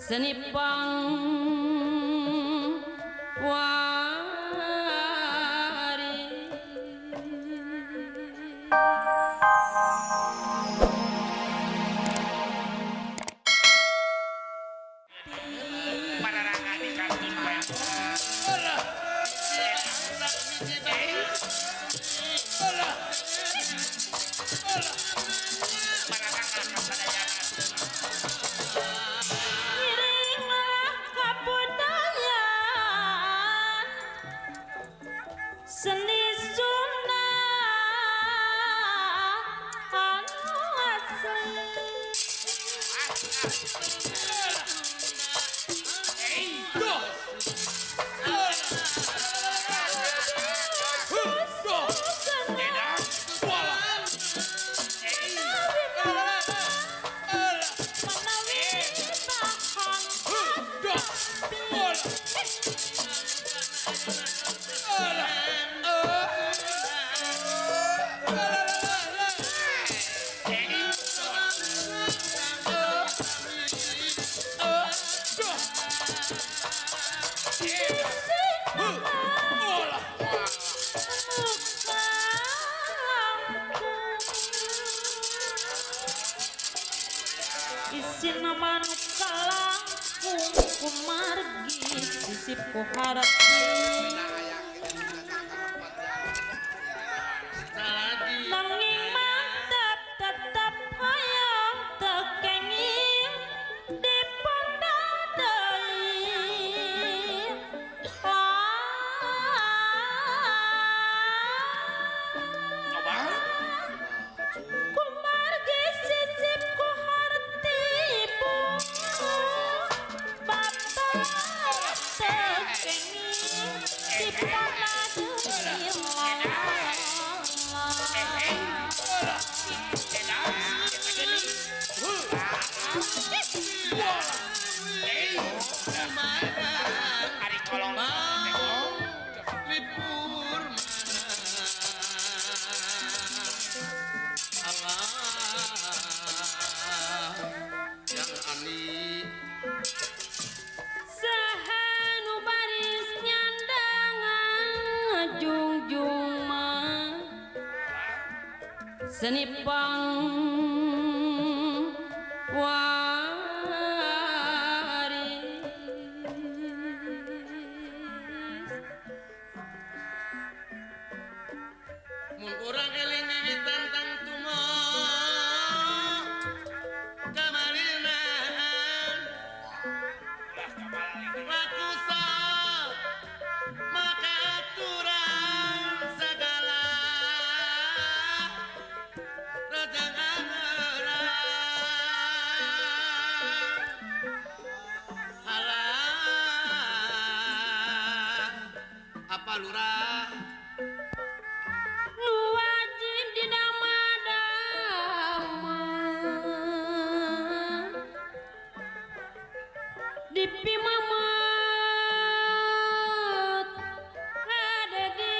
seni pangwari Pararangan di kantun bae. Iringlah kabudayaan seni Sunda anu asli isina manuk kalangkung kumargi sisip ku harati nanging mantap tetap hayang tekenging dipandadai kumargi sisip ku harti bapak tekenging dipandadai Ari kolong libur mana Allah yang ani sahanu baris nyandangan jungjung mah seni pangwaris mun urang eling wiwitan tang tumo kamalinan laku sok maka aturan segala rajangan halah apa lurah nu wajib didamadaman dipimamat ada di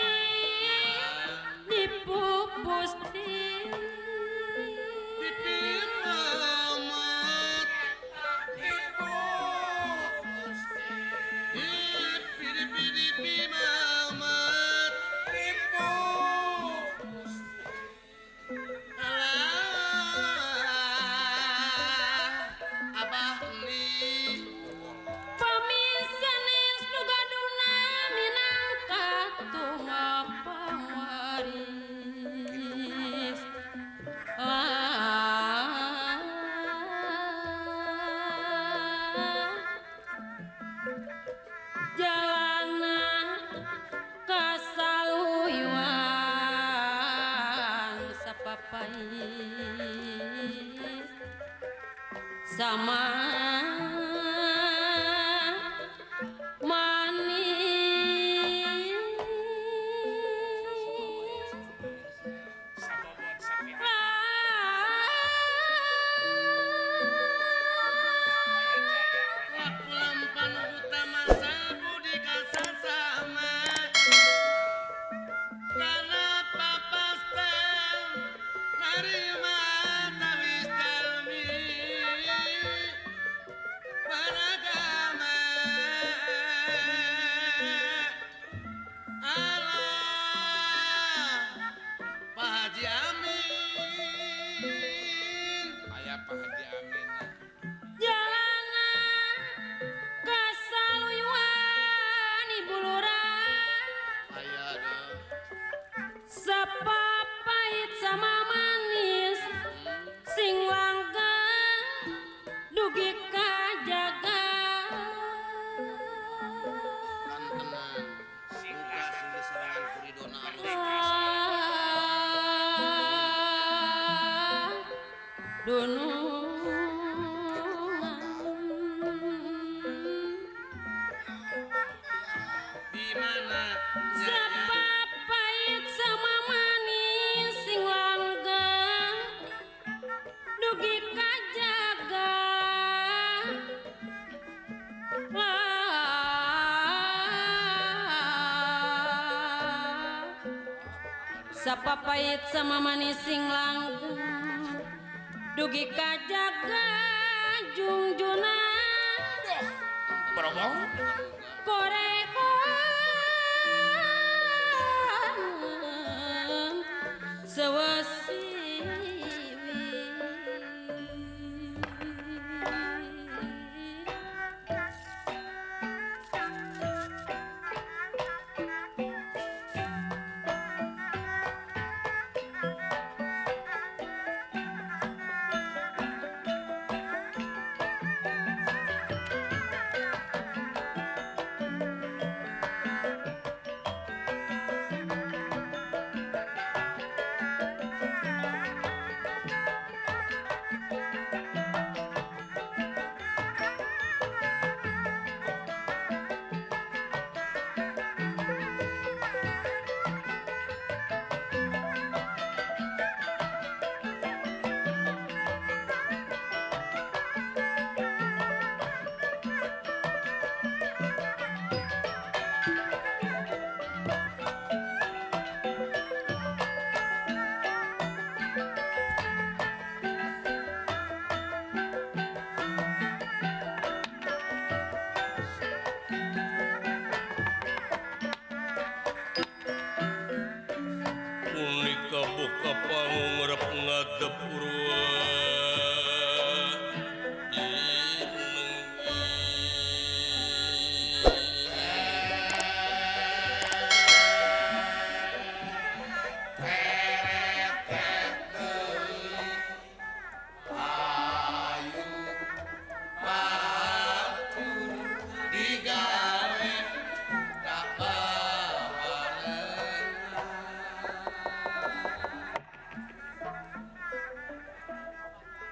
pupusti dipimamat dipimamat alah abah ni pamisanes nu gaduna minangka tunggal pangwaris jalanan kasaluyuan sapapais sama manis sabobot sapi. laku lampan utama sabu di kasasama karena papastel narima tawis jalmi di mana Sepapait sama manis sing langgeng dugi kajaga Sapapait sama manis sing langgeng dugi kajaga junjunan Berobong. korekan sewesi Punika buka pangung ngarep ngadep purwa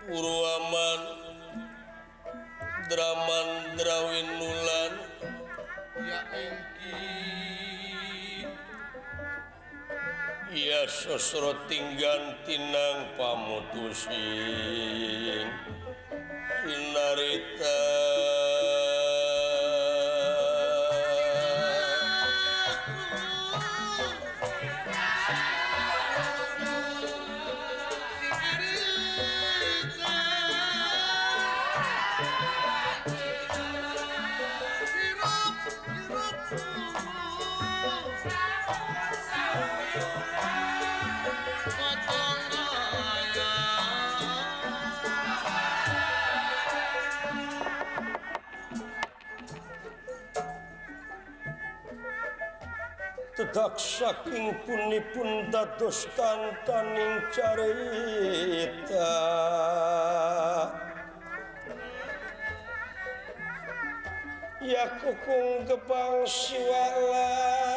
Purwaman Draman Drawin Nulan ya engki ya sosro tinggan tinang pamutusing sinarita tedak saking punipun dados tantaning carita ya kukung gebang siwala